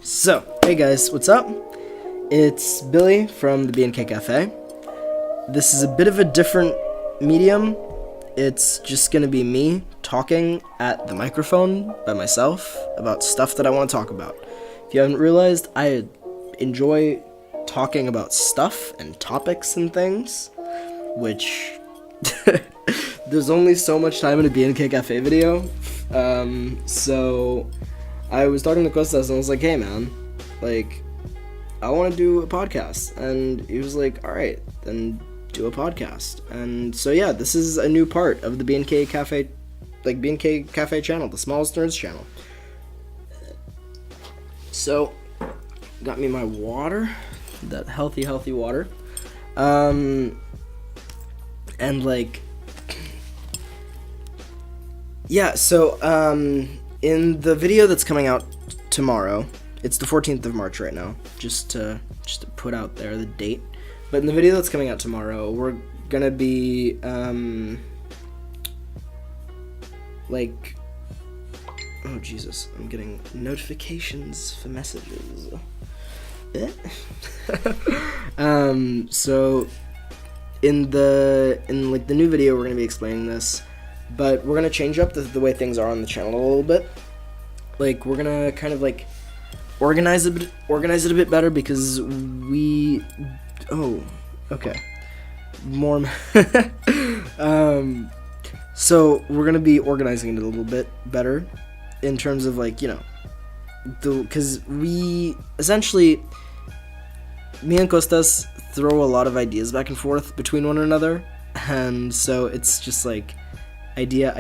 So, hey guys, what's up? It's Billy from the B&K Cafe. This is a bit of a different medium. It's just gonna be me talking at the microphone by myself about stuff that I want to talk about. If you haven't realized, I enjoy talking about stuff and topics and things, which there's only so much time in a B&K Cafe video. So I was talking to Kostas and I was like, hey man, like, I want to do a podcast. And he was like, alright, then do a podcast. And so yeah, this is a new part of the B&K Cafe, like B&K Cafe channel, the Smallest Nerds channel. So, got me my water, that healthy water. And like, yeah, so, in the video that's coming out tomorrow, it's the 14th of March right now, just to put out there the date. But in the video that's coming out tomorrow, we're gonna be, like, oh Jesus, I'm getting notifications for messages. So, in the new video, we're gonna be explaining this. But we're going to change up the way things are on the channel a little bit. Like, we're going to kind of, like, organize it a bit better because we... Oh, okay. More... So, we're going to be organizing it a little bit better in terms of, like, you know... Because we... Essentially, me and Kostas throw a lot of ideas back and forth between one another. And so, it's just, like... idea,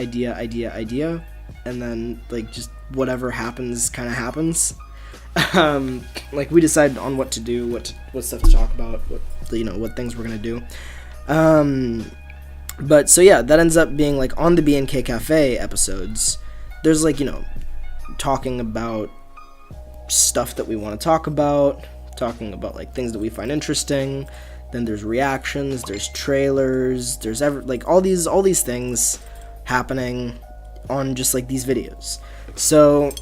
and then, like, just whatever happens kind of happens. Like, we decide on what to do, what stuff to talk about, what things we're gonna do. But so yeah, that ends up being, like, on the B&K Cafe episodes, there's, like, talking about stuff that we want to talk about, like things that we find interesting. Then there's reactions, there's trailers, there's all these things happening on just, like, these videos. So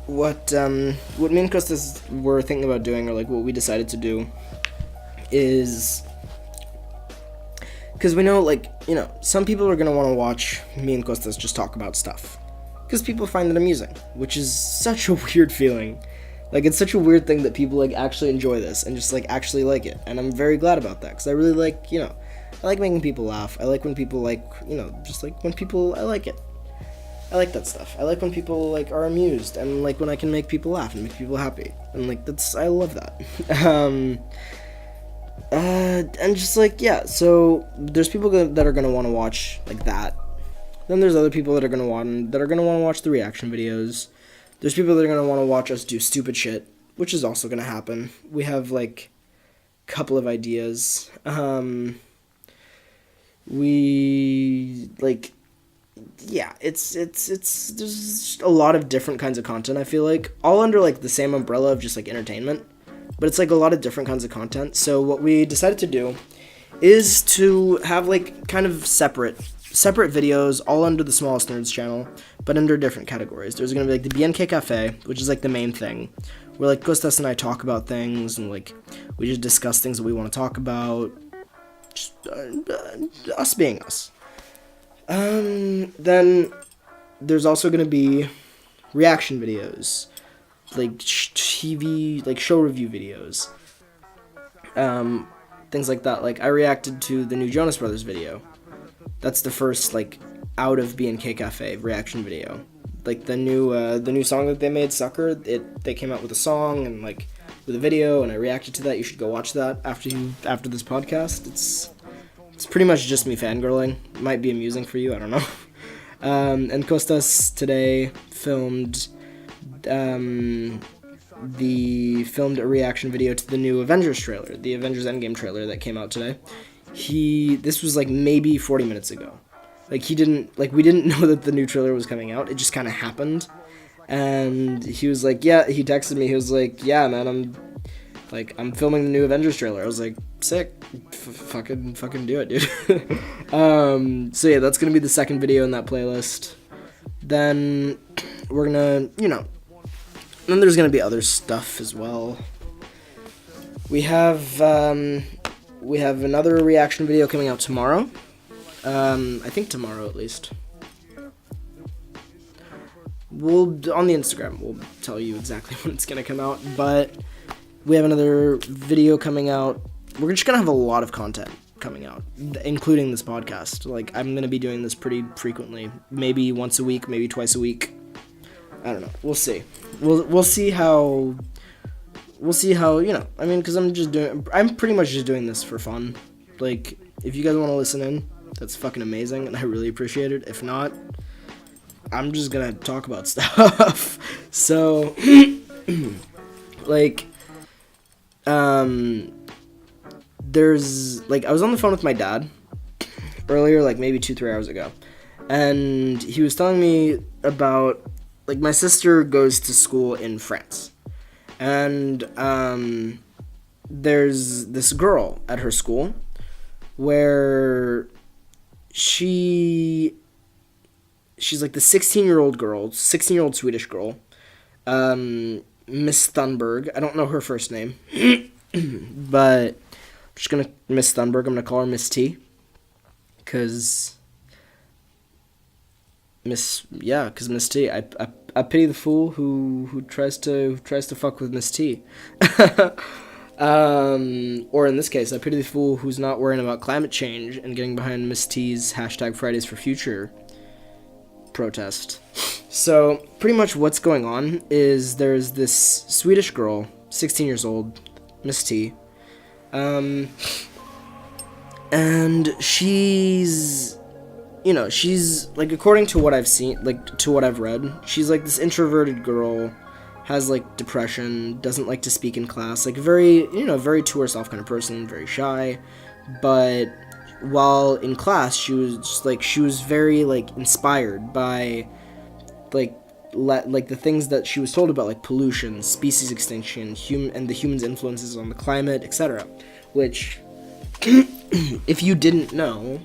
what me and Kostas were thinking about doing, or, like, what we decided to do is, because we know, like, some people are going to want to watch me and Kostas just talk about stuff, because people find it amusing, which is such a weird feeling. Like, it's such a weird thing that people, like, actually enjoy this and just, like, actually like it. And I'm very glad about that, because I really like, I like making people laugh. I like when people, like, just, like, when people, I like it. I like that stuff. I like when people, like, are amused, and, like, when I can make people laugh and make people happy. And, like, I love that. And just, like, yeah, so there's people that are going to want to watch, like, that. Then there's other people that are going to want to watch the reaction videos. There's people that are going to want to watch us do stupid shit, which is also going to happen. We have, like, a couple of ideas. We, like, yeah, there's a lot of different kinds of content, I feel like, all under, like, the same umbrella of just, like, entertainment, but it's, like, a lot of different kinds of content. So what we decided to do is to have, like, kind of separate videos, all under the Smallest Nerds channel, but under different categories. There's gonna be, like, the B&K Cafe, which is, like, the main thing, where, like, Kostas and I talk about things, and, like, we just discuss things that we want to talk about, just, us being us. Then there's also gonna be reaction videos, like, TV, like, show review videos, things like that. Like, I reacted to the new Jonas Brothers video. That's the first, like, out of B&K Cafe reaction video. Like, the new song that they made, Sucker, they came out with a song and, like, with a video, and I reacted to that. You should go watch that after this podcast. It's pretty much just me fangirling. It might be amusing for you, I don't know. And Kostas today filmed a reaction video to the new Avengers trailer, the Avengers Endgame trailer that came out today. This was, like, maybe 40 minutes ago. Like, we didn't know that the new trailer was coming out. It just kind of happened. And he was like, yeah, he texted me. He was like, yeah, man, I'm filming the new Avengers trailer. I was like, sick. Fucking do it, dude. So yeah, that's gonna be the second video in that playlist. Then we're gonna, then there's gonna be other stuff as well. We have another reaction video coming out tomorrow. I think tomorrow at least. We'll on the Instagram. We'll tell you exactly when it's gonna come out. But we have another video coming out. We're just gonna have a lot of content coming out, including this podcast. Like, I'm gonna be doing this pretty frequently, maybe once a week, maybe twice a week. I don't know. We'll see. We'll see how. We'll see how, you know. I mean, because I'm pretty much just doing this for fun. Like, if you guys want to listen in, that's fucking amazing, and I really appreciate it. If not, I'm just gonna talk about stuff. So, like, there's, like, I was on the phone with my dad earlier, like, maybe 2-3 hours ago, and he was telling me about, like, my sister goes to school in France, and, there's this girl at her school where she's like the 16-year-old Swedish girl, Miss Thunberg. I don't know her first name, but I'm just gonna Miss Thunberg. I'm gonna call her Miss T, cause Miss T. I pity the fool who tries to fuck with Miss T. Or in this case, I pity the fool who's not worrying about climate change and getting behind Miss T's #FridaysForFuture protest. So, pretty much what's going on is there's this Swedish girl, 16 years old, Miss T, and she's, like, according to what I've seen, like, to what I've read, she's, like, this introverted girl, has, like, depression, doesn't like to speak in class, like, very to herself kind of person, very shy, but while in class, she was very, like, inspired by, like, the things that she was told about, like, pollution, species extinction, and the humans' influences on the climate, etc., which, if you didn't know,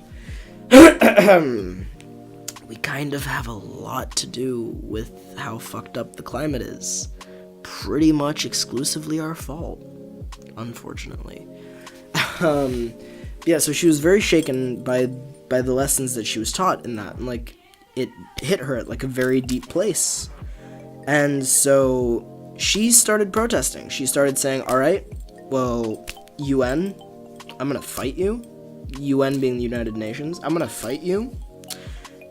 we kind of have a lot to do with how fucked up the climate is. Pretty much exclusively our fault, unfortunately. Yeah, so she was very shaken by the lessons that she was taught in that, and, like, it hit her at, like, a very deep place. And so she started protesting. She started saying, alright, well, UN, I'm gonna fight you. UN being the United Nations, I'm gonna fight you.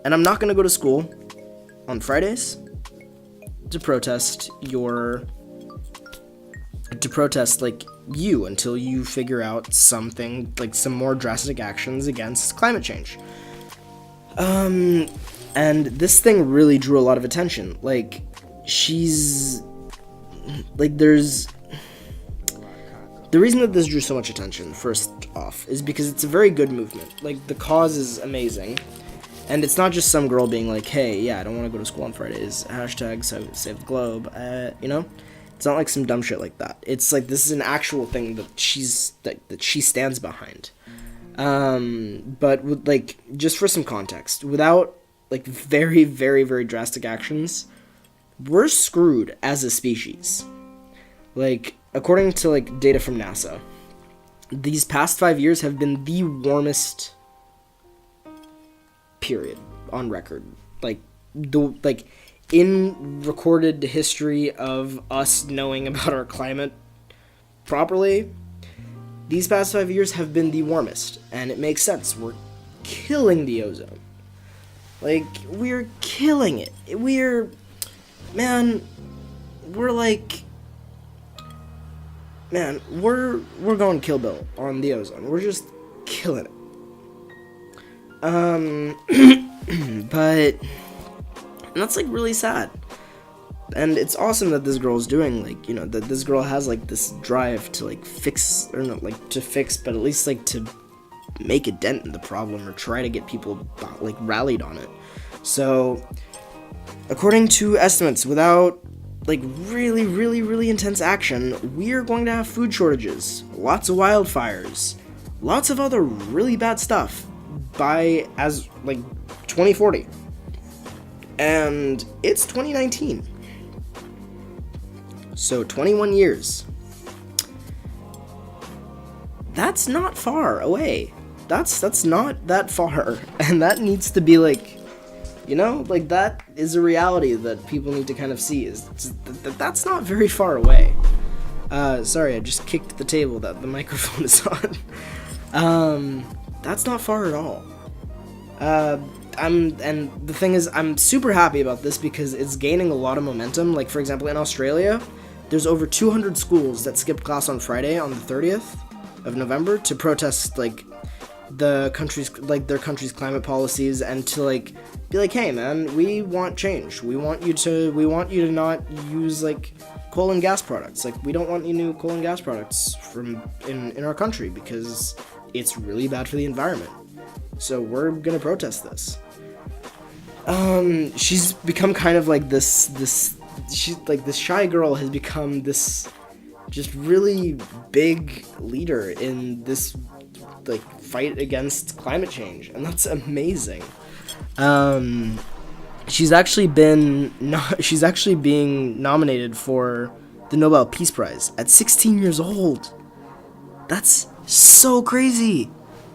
And I'm not gonna go to school on Fridays to protest like, you, until you figure out something, like, some more drastic actions against climate change. And this thing really drew a lot of attention. Like, she's, like, there's, the reason that this drew so much attention, first off, is because it's a very good movement. Like, the cause is amazing. And it's not just some girl being like, hey, yeah, I don't want to go to school on Fridays, #save the globe, It's not like some dumb shit like that. It's like, this is an actual thing that that she stands behind. But with, like, just for some context, without, like, very, very, very drastic actions, we're screwed as a species. Like, according to, like, data from NASA, these past 5 years have been the warmest period on record. Like, in recorded history of us knowing about our climate properly, these past 5 years have been the warmest, and it makes sense. We're killing the ozone. Like, we're killing it. We're going Kill Bill on the ozone. We're just killing it. But that's, like, really sad. And it's awesome that this girl's doing, like, that this girl has, like, this drive to, like, fix, or not, like, to fix, but at least, like, to make a dent in the problem, or try to get people, like, rallied on it. So, according to estimates, without, like, really, really, really intense action, we're going to have food shortages, lots of wildfires, lots of other really bad stuff by, 2040. And it's 2019. So 21 years. That's not far away. That's not that far. And that needs to be like, that is a reality that people need to kind of see. That's not very far away. Sorry, I just kicked the table that the microphone is on. That's not far at all. And the thing is, I'm super happy about this because it's gaining a lot of momentum. Like, for example, in Australia, there's over 200 schools that skipped class on Friday on the 30th of November to protest, like, their country's climate policies, and to, like, be like, hey, man, we want change. We want you to not use, like, coal and gas products. Like, we don't want any new coal and gas products in our country because it's really bad for the environment. So we're gonna protest this. She's become kind of like this shy girl has become this just really big leader in this, like, fight against climate change, and that's amazing. She's actually being nominated for the Nobel Peace Prize at 16 years old. That's so crazy.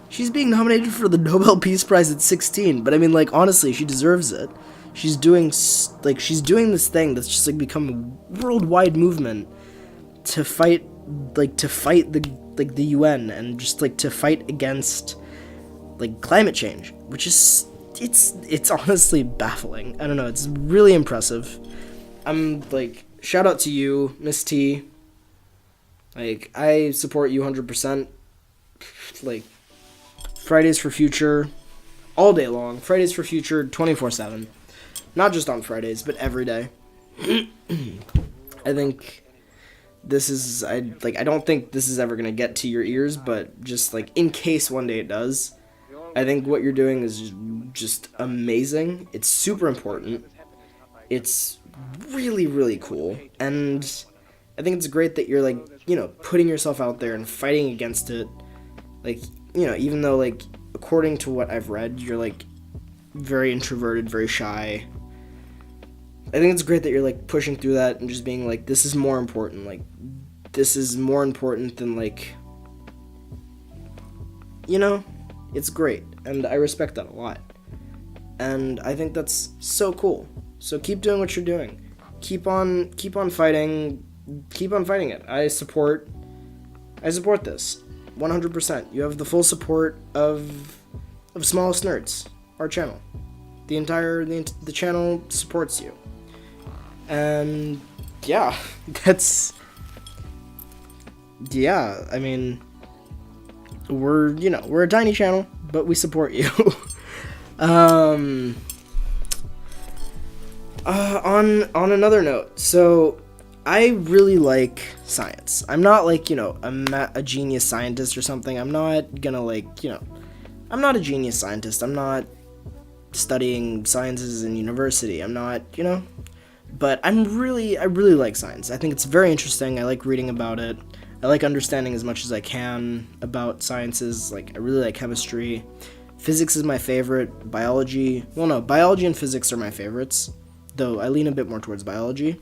She's being nominated for the Nobel Peace Prize at 16, but I mean, like, honestly, she deserves it. She's doing this thing that's just, like, become a worldwide movement to fight the UN, and just, like, to fight against, like, climate change, which is, it's honestly baffling. I don't know, it's really impressive. I'm, like, shout out to you, Miss T. Like, I support you 100%. Like, Fridays for Future, all day long. Fridays for Future, 24/7. Not just on Fridays, but every day. I think this is, I don't think this is ever going to get to your ears, but just, like, in case one day it does, I think what you're doing is just amazing. It's super important. It's really, really cool. And I think it's great that you're, like, putting yourself out there and fighting against it. Like, even though, like, according to what I've read, you're, like, very introverted, very shy. I think it's great that you're, like, pushing through that and just being like, this is more important. Like, this is more important than, like, it's great. And I respect that a lot. And I think that's so cool. So keep doing what you're doing. Keep on fighting. Keep on fighting it. I support this. 100%. You have the full support of SmallestNerds, our channel. The channel supports you. And yeah, I mean, we're a tiny channel, but we support you. On another note, so I really like science. I'm not, like, a genius scientist or something. I'm not gonna, like, I'm not a genius scientist. I'm not studying sciences in university. I'm not, but I really like science. I think it's very interesting. I like reading about it. I like understanding as much as I can about sciences. Like, I really like chemistry. Physics is my favorite. Biology and physics are my favorites, though I lean a bit more towards biology.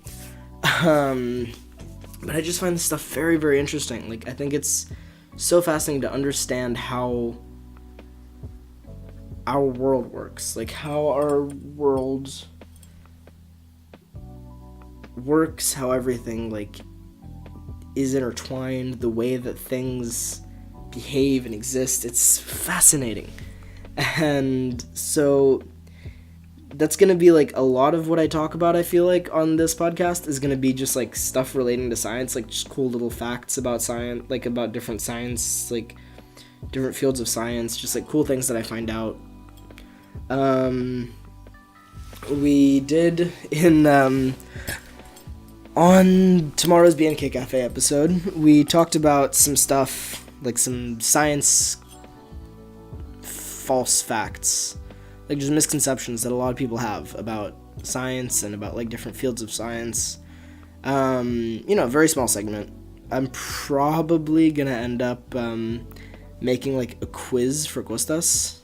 But I just find this stuff very, very interesting. Like, I think it's so fascinating to understand how our world works. Like, how our world works, how everything, like, is intertwined, the way that things behave and exist. It's fascinating. And so that's going to be, like, a lot of what I talk about, I feel like, on this podcast is going to be just, like, stuff relating to science, like, just cool little facts about science, like, about different science, like, different fields of science, just, like, cool things that I find out. We did on tomorrow's BNK Cafe episode, we talked about some stuff, like, some science false facts, like, just misconceptions that a lot of people have about science and about, like, different fields of science. Very small segment. I'm probably gonna end up making, like, a quiz for Kostas,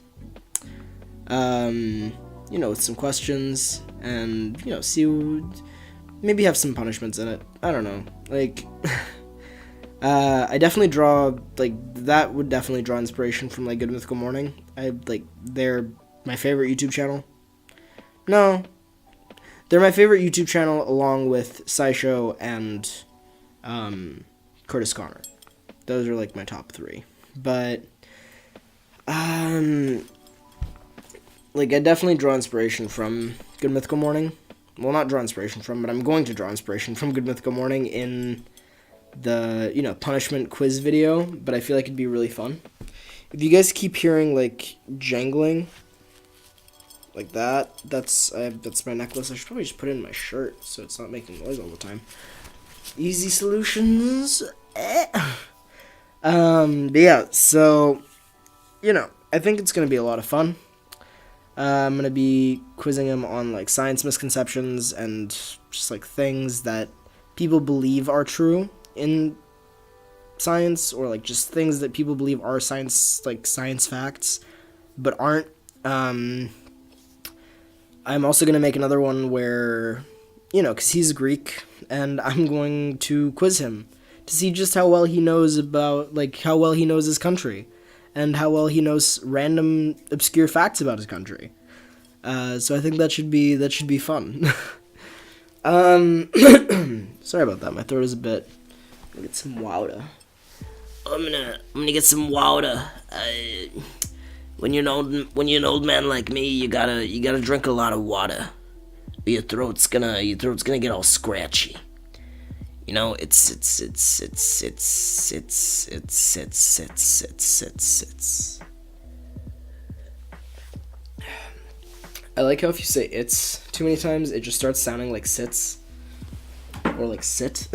with some questions, and see maybe have some punishments in it. I don't know. Like, I definitely draw, like, that would definitely draw inspiration from, like, Good Mythical Morning. They're my favorite YouTube channel. No. They're my favorite YouTube channel along with SciShow and, Curtis Connor. Those are, like, my top 3. But, like, I definitely draw inspiration from Good Mythical Morning. Well, not draw inspiration from, but I'm going to draw inspiration from Good Mythical Morning in the, punishment quiz video, but I feel like it'd be really fun. If you guys keep hearing, like, jangling, like that, that's my necklace. I should probably just put it in my shirt so it's not making noise all the time. Easy solutions. But yeah, so, I think it's going to be a lot of fun. I'm going to be quizzing him on, like, science misconceptions and just, like, things that people believe are true in science, or, like, just things that people believe are science, like, science facts, but aren't. I'm also going to make another one where, because he's Greek, and I'm going to quiz him to see just how well he knows about, like, how well he knows his country, and how well he knows random obscure facts about his country. So I think that should be fun. Sorry about that. My throat is a bit. Let me get some water. I'm gonna get some water. When you're an old man like me, you gotta drink a lot of water. Your throat's gonna get all scratchy. It's I like how if you say "it's" too many times, it just starts sounding like "sits" or like "sit."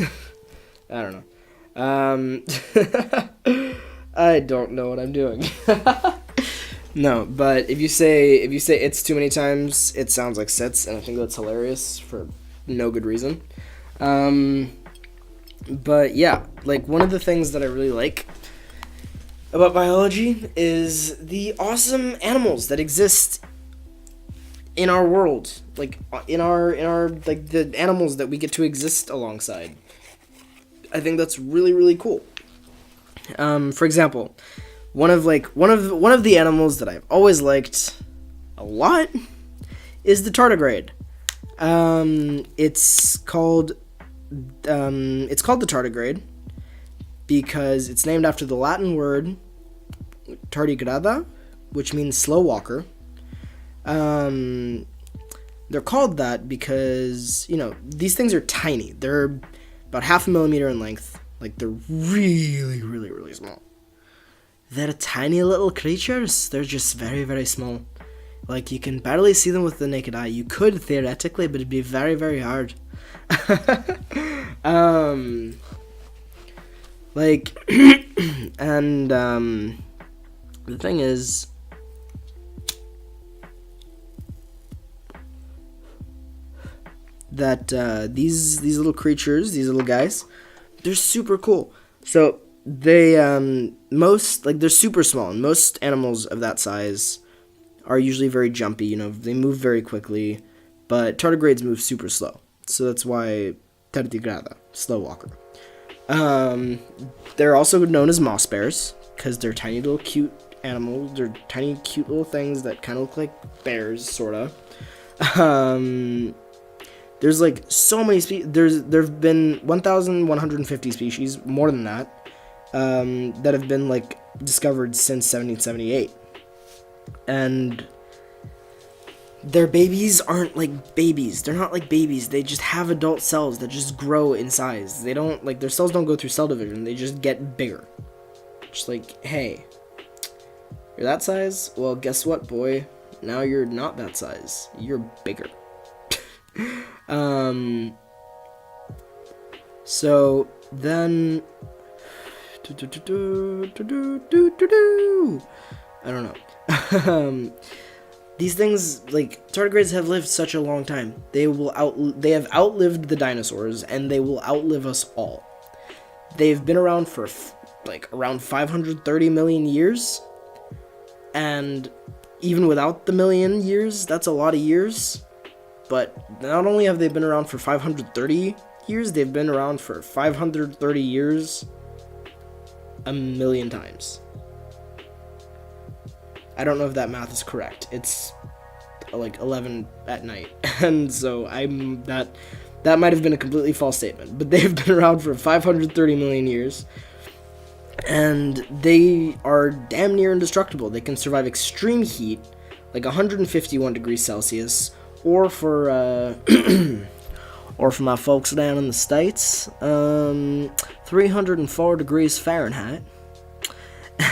I don't know. I don't know what I'm doing. No, but if you say "it's" too many times, it sounds like "sits," and I think that's hilarious for no good reason. But yeah, like, one of the things that I really like about biology is the awesome animals that exist in our world, like, in our like, the animals that we get to exist alongside. I think that's really, really cool. For example, one of the animals that I've always liked a lot is the tardigrade. It's called the tardigrade because it's named after the Latin word tardigrada, which means slow walker. They're called that because, these things are tiny. They're about 0.5 millimeter in length. Like, they're really, really, really small. They're tiny little creatures. They're just very, very small. Like, you can barely see them with the naked eye. You could, theoretically, but it'd be very, very hard. The thing is, that these little creatures, these little guys, they're super cool. So they they're super small, and most animals of that size are usually very jumpy. They move very quickly, but tardigrades move super slow. So that's why tardigrada, slow walker. They're also known as moss bears because they're tiny little cute animals. They're tiny cute little things that kind of look like bears, sorta. There's, like, so many species. There've been 1,150 species, more than that, that have been, like, discovered since 1778. And their babies aren't like babies. They're not like babies. They just have adult cells that just grow in size. They don't, like, their cells don't go through cell division. They just get bigger. Just like, hey, you're that size? Well, guess what, boy? Now you're not that size. You're bigger. So then, I don't know. These things, like, tardigrades have lived such a long time. They have outlived the dinosaurs, and they will outlive us all. They've been around for around 530 million years, and even without the million years, that's a lot of years. But not only have they been around for 530 years, they've been around for 530 years a million times. I don't know if that math is correct. It's like 11 at night. And so that might have been a completely false statement. But they've been around for 530 million years. And they are damn near indestructible. They can survive extreme heat, like 151 degrees Celsius, or for my folks down in the States, 304 degrees Fahrenheit.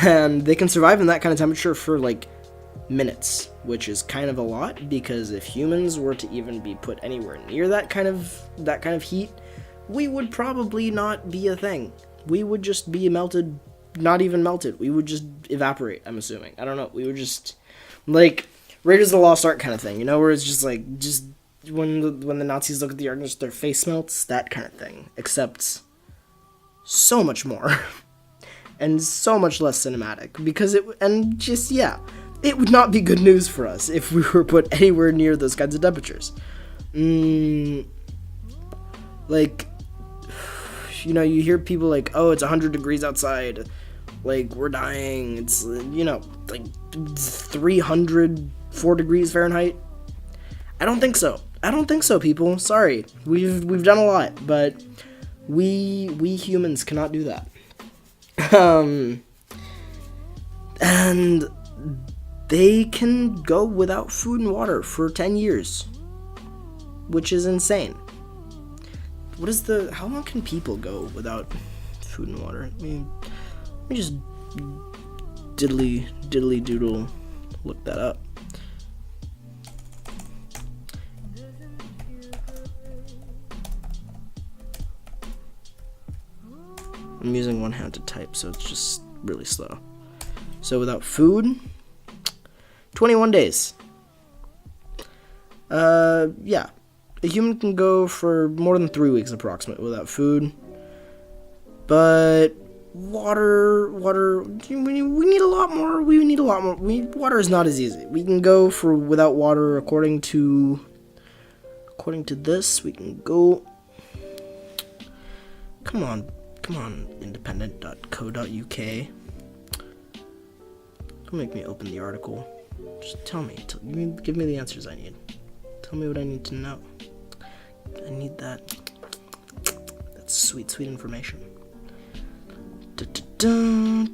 And they can survive in that kind of temperature for like minutes, which is kind of a lot, because if humans were to even be put anywhere near that kind of heat, we would probably not be a thing. We would just be melted, not even melted. We would just evaporate, I'm assuming. I don't know. We would just, like, Raiders of the Lost Ark kind of thing, you know, where it's just like, just when the Nazis look at the Ark, just their face melts, that kind of thing. Except so much more. And so much less cinematic. Because it would not be good news for us if we were put anywhere near those kinds of temperatures. Like, you know, you hear people like, oh, it's 100 degrees outside, like, we're dying, it's, you know, like 304 degrees Fahrenheit. I don't think so, people. Sorry, we've done a lot, but we humans cannot do that. And they can go without food and water for 10 years, which is insane. How long can people go without food and water? Let me just diddly doodle look that up. I'm using one hand to type, so it's just really slow. So without food, 21 days. Yeah. A human can go for more than 3 weeks approximately without food. But water, we need a lot more. Water is not as easy. We can go for without water according to this, we can go. Come on, independent.co.uk. Don't make me open the article. Just tell me, give me the answers I need. Tell me what I need to know. I need that sweet information. You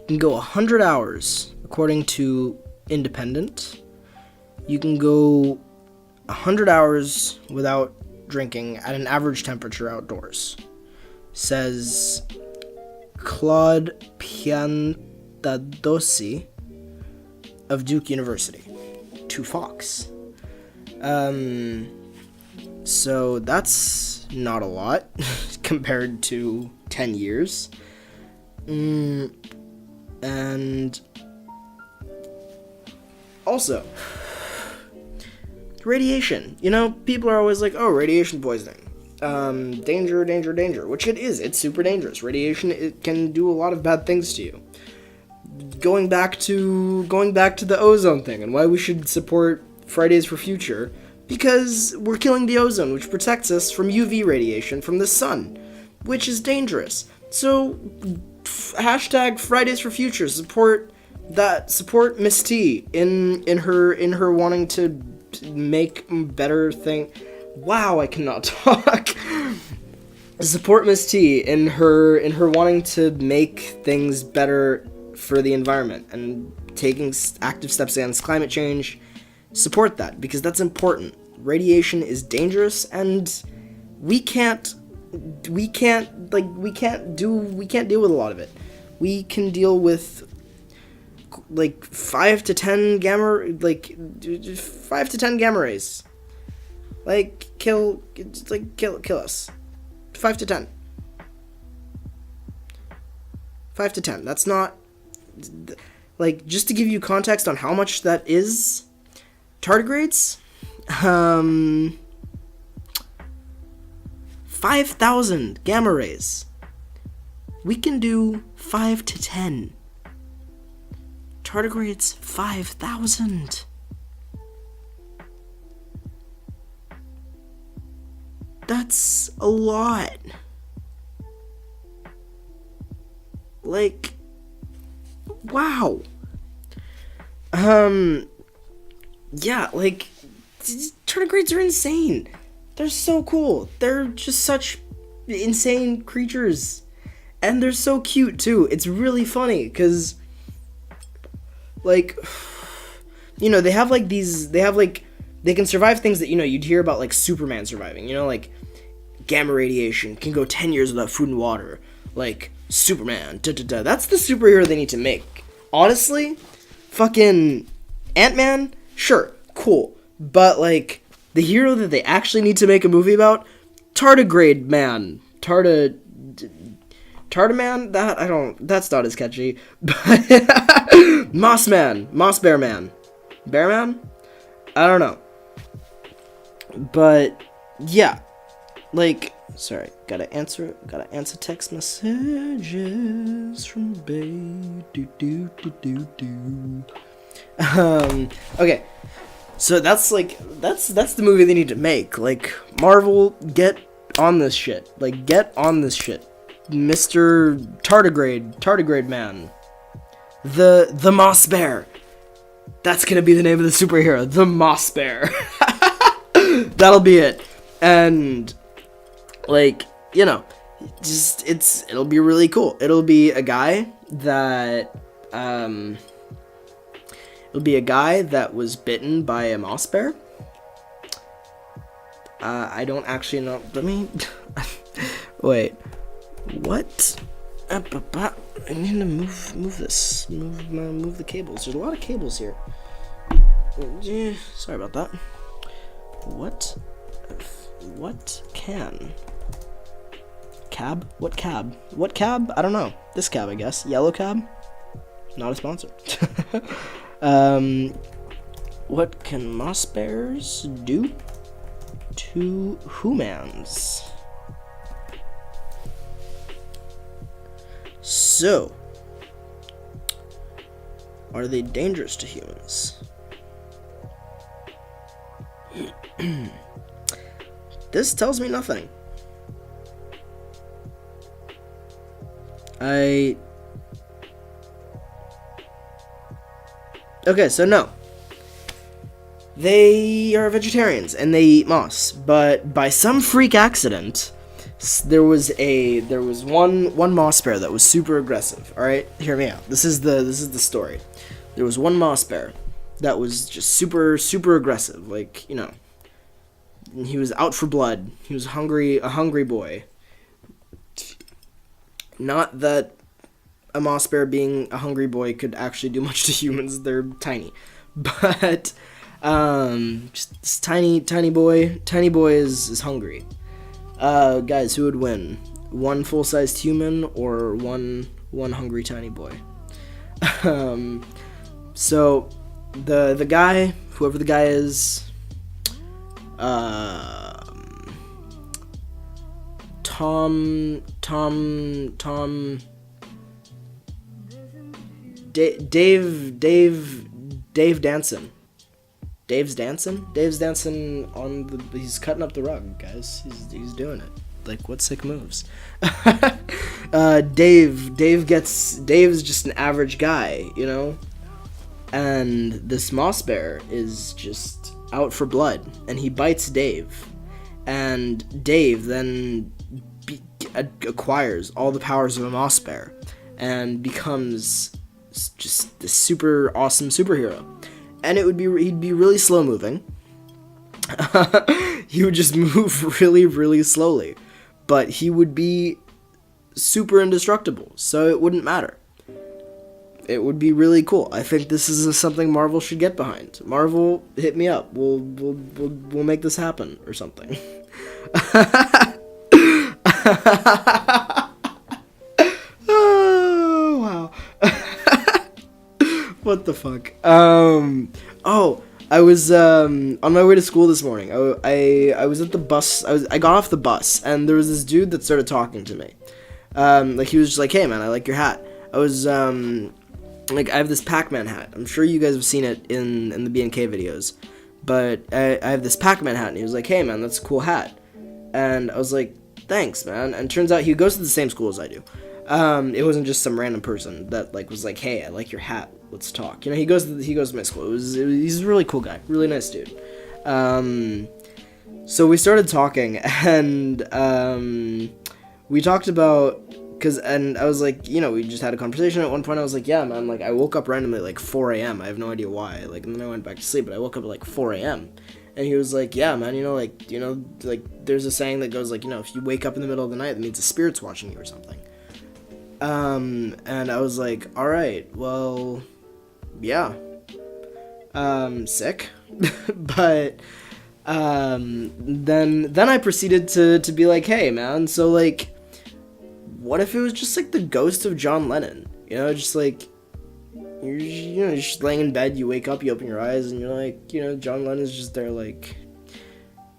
can go 100 hours, according to Independent. You can go 100 hours without drinking at an average temperature outdoors, says Claude Piantadosi of Duke University to Fox. So that's not a lot compared to 10 years. And also, radiation. You know, people are always like, oh, radiation poisoning. Danger, which it is. It's super dangerous. Radiation, it can do a lot of bad things to you. Going back to the ozone thing and why we should support Fridays for Future, because we're killing the ozone, which protects us from UV radiation from the sun, which is dangerous. So, hashtag Fridays for Future, support Miss T in her wanting to make better thing. Wow, I cannot talk. Support Miss T in her wanting to make things better for the environment and taking active steps against climate change. Support that, because that's important. Radiation is dangerous, and we can't deal with a lot of it. We can deal with like 5 to 10 gamma rays. Like kill us. 5 to 10. 5 to 10. That's not, like, just to give you context on how much that is. Tardigrades, 5,000 gamma rays. We can do 5 to 10. Tardigrades, 5,000. That's a lot. Like, wow. Yeah, like, tardigrades are insane. They're so cool. They're just such insane creatures. And they're so cute, too. It's really funny, because, like, you know, they can survive things that, you know, you'd hear about, like, Superman surviving. You know, like, gamma radiation can go 10 years without food and water. Like, Superman, da-da-da. That's the superhero they need to make. Honestly, fucking Ant-Man, sure, cool. But, like, the hero that they actually need to make a movie about, Tardigrade Man. Tardiman? That's not as catchy. But Moss Man. Moss Bear Man. Bear Man? I don't know. But, yeah. Like, sorry, gotta answer text messages from Bay. Okay. So that's the movie they need to make. Like, Marvel, get on this shit. Like, get on this shit. Mr. Tardigrade Man. The Moss Bear. That's gonna be the name of the superhero. The Moss Bear. That'll be it. And, like, you know, just, it'll be really cool. It'll be a guy that, was bitten by a moss bear. I don't actually know. Let me, wait, what? I need to move this. Move the cables. There's a lot of cables here. Sorry about that. What can? Cab? What cab? What cab? I don't know. This cab, I guess. Yellow cab? Not a sponsor. What can moss bears do to humans? So, are they dangerous to humans? This tells me nothing. Okay, so no. They are vegetarians and they eat moss, but by some freak accident, there was one moss bear that was super aggressive. All right, hear me out. This is the story. There was one moss bear that was just super aggressive. Like, you know, he was out for blood. He was hungry, a hungry boy. Not that a moss bear being a hungry boy could actually do much to humans. They're tiny, but just this tiny boy is hungry. Guys, who would win? One full-sized human or one hungry tiny boy? So the guy, whoever the guy is, Dave Danson. Dave's dancing on the. He's cutting up the rug, guys. He's doing it. Like, what sick moves? Dave's just an average guy, you know. And this moss bear is just out for blood, and he bites Dave, and Dave then acquires all the powers of a moss bear, and becomes just this super awesome superhero. And he'd be really slow moving. He would just move really slowly, but he would be super indestructible, so it wouldn't matter. It would be really cool. I think this is something Marvel should get behind. Marvel, hit me up. We'll make this happen or something. Oh wow. What the fuck? I was on my way to school this morning. I was at the bus. I got off the bus, and there was this dude that started talking to me. Like, he was just like, "Hey man, I like your hat." I was like, I have this Pac-Man hat. I'm sure you guys have seen it in the BNK videos, but I have this Pac-Man hat, and he was like, "Hey man, that's a cool hat." And I was like, thanks, man. And turns out he goes to the same school as I do. It wasn't just some random person that like was like, hey, I like your hat, let's talk. He goes to my school. He's a really cool guy, really nice dude. So we started talking, and we talked about, and I was like, we just had a conversation. At one point I was like, yeah, man, like I woke up randomly like 4 a.m. I have no idea why, like, and then I went back to sleep, but I woke up at like 4 a.m. And he was like, yeah, man, like there's a saying that goes like, if you wake up in the middle of the night, that means the spirit's watching you or something. And I was like, all right, well, yeah, sick. But then I proceeded to be like, hey, man, so like, what if it was just like the ghost of John Lennon? Just like, you're just laying in bed, you wake up, you open your eyes, and you're like, John Lennon's just there, like,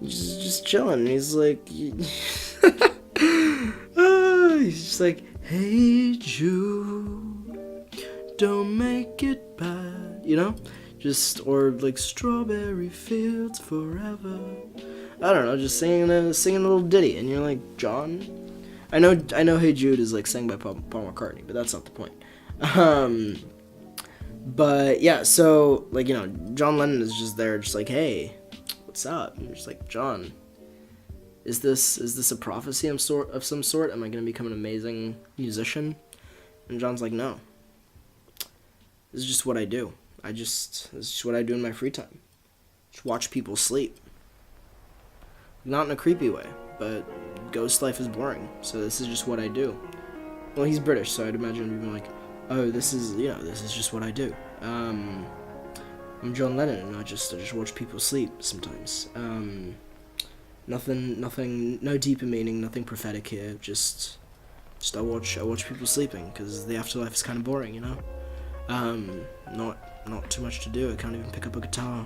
just chilling. And he's like, he's just like, hey Jude, don't make it bad, just, or like strawberry fields forever. I don't know, just singing a little ditty, and you're like, John. I know Hey Jude is like sang by Paul McCartney, but that's not the point. But yeah, so like, John Lennon is just there, just like, hey, what's up? And you're just like, John, is this a prophecy of some sort? Am I gonna become an amazing musician? And John's like, no. This is just what I do. This is just what I do in my free time. Just watch people sleep. Not in a creepy way, but ghost life is boring, so this is just what I do. Well, he's British, so I'd imagine he'd be like, oh, this is just what I do. I'm John Lennon, and I just watch people sleep sometimes. Nothing, no deeper meaning, nothing prophetic here. Just I watch people sleeping, because the afterlife is kind of boring, Not too much to do. I can't even pick up a guitar.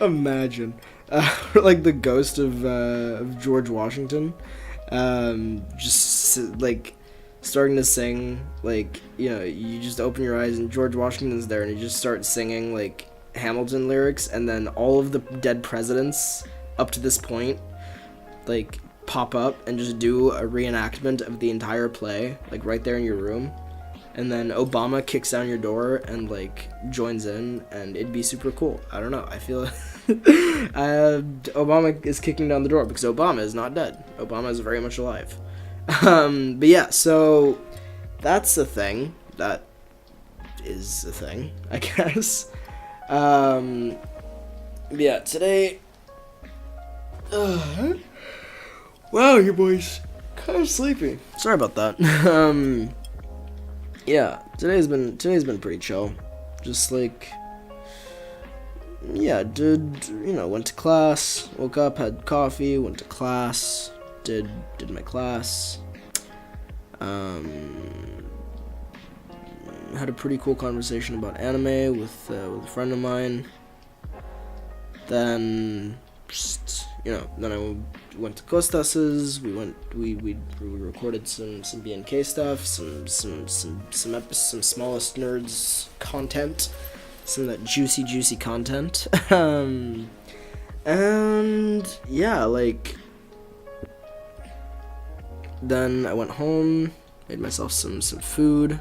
Imagine, like the ghost of George Washington, just like starting to sing, like, you just open your eyes and George Washington's there, and you just start singing like Hamilton lyrics, and then all of the dead presidents up to this point like pop up and just do a reenactment of the entire play, like right there in your room. And then Obama kicks down your door and like joins in, and it'd be super cool. I don't know, I feel Obama is kicking down the door because Obama is not dead. Obama is very much alive. But yeah, so that's a thing. That is a thing, I guess. Yeah, today, wow, you boys kind of sleepy. Sorry about that. Yeah, today's been pretty chill. Just like, yeah, went to class, woke up, had coffee, went to class, did my class. Had a pretty cool conversation about anime with a friend of mine. Then just, then I went to Kostas's. We recorded some BNK stuff, some Smallest Nerds content, some of that juicy content. And yeah, like, then I went home, made myself some food.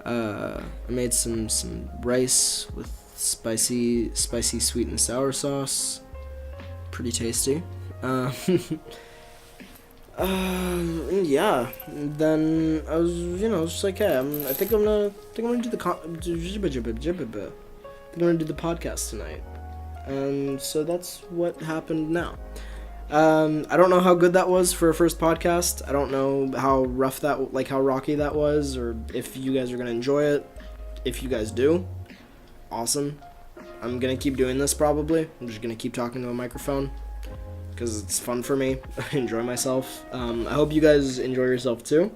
I made some rice with spicy sweet and sour sauce. Pretty tasty. Yeah. Then I was, just like, hey, I think I'm gonna do the podcast tonight. And so that's what happened now. I don't know how good that was for a first podcast. I don't know how rocky that was, or if you guys are gonna enjoy it. If you guys do, awesome. I'm gonna keep doing this probably. I'm just gonna keep talking to a microphone because it's fun for me. I enjoy myself. I hope you guys enjoy yourself too.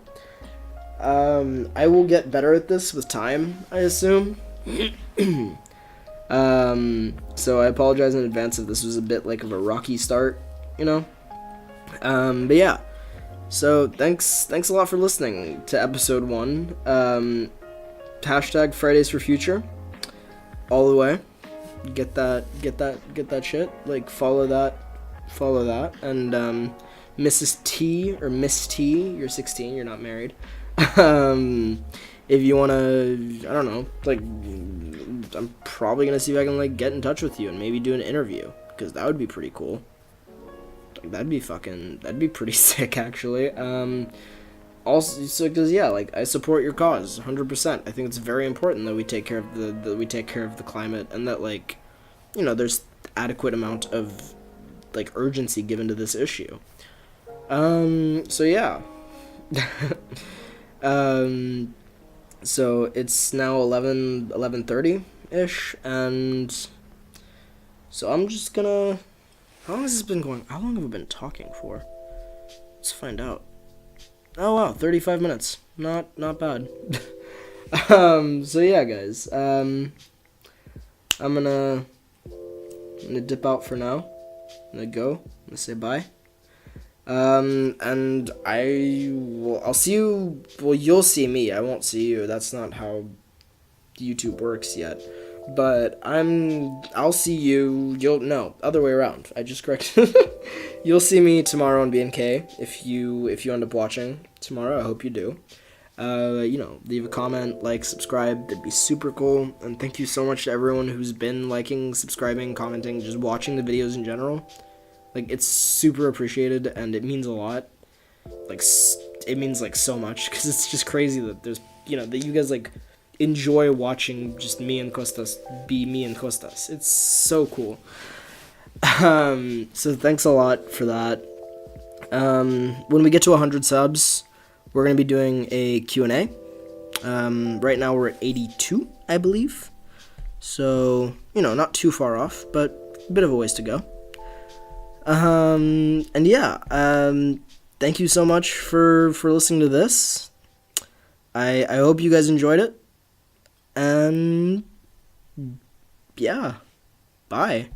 I will get better at this with time, I assume. So I apologize in advance if this was a bit like of a rocky start, but yeah. So thanks a lot for listening to episode 1. Hashtag Fridays for Future all the way. get that shit. Like, follow that, and Mrs. T or Miss T, you're 16, you're not married. If you wanna, I don't know, like, I'm probably gonna see if I can like get in touch with you and maybe do an interview, because that would be pretty cool. Like, that'd be pretty sick, actually. Also, so, because yeah, like, I support your cause 100%. I think it's very important that we take care of the climate, and that, like, you know, there's adequate amount of like urgency given to this issue. So yeah. So it's now 11:30 ish, and so I'm just gonna. How long has this been going? How long have we been talking for? Let's find out. Oh wow, 35 minutes. Not bad. So yeah, guys. I'm gonna dip out for now. I'm gonna go. I'm gonna say bye. And I'll see you. Well, you'll see me. I won't see you. That's not how YouTube works yet. But I'll see you. No, other way around. I just corrected. You'll see me tomorrow on BNK if you end up watching tomorrow. I hope you do. You know, leave a comment, like, subscribe. That'd be super cool. And thank you so much to everyone who's been liking, subscribing, commenting, just watching the videos in general. Like, it's super appreciated, and it means a lot. Like, it means, like, so much, because it's just crazy that there's, you know, that you guys, like, enjoy watching just me and Kostas be me and Kostas. It's so cool. So thanks a lot for that. When we get to 100 subs, we're going to be doing a Q&A. Right now we're at 82, I believe. So, you know, not too far off, but a bit of a ways to go. And yeah, thank you so much for listening to this. I hope you guys enjoyed it. And yeah, bye.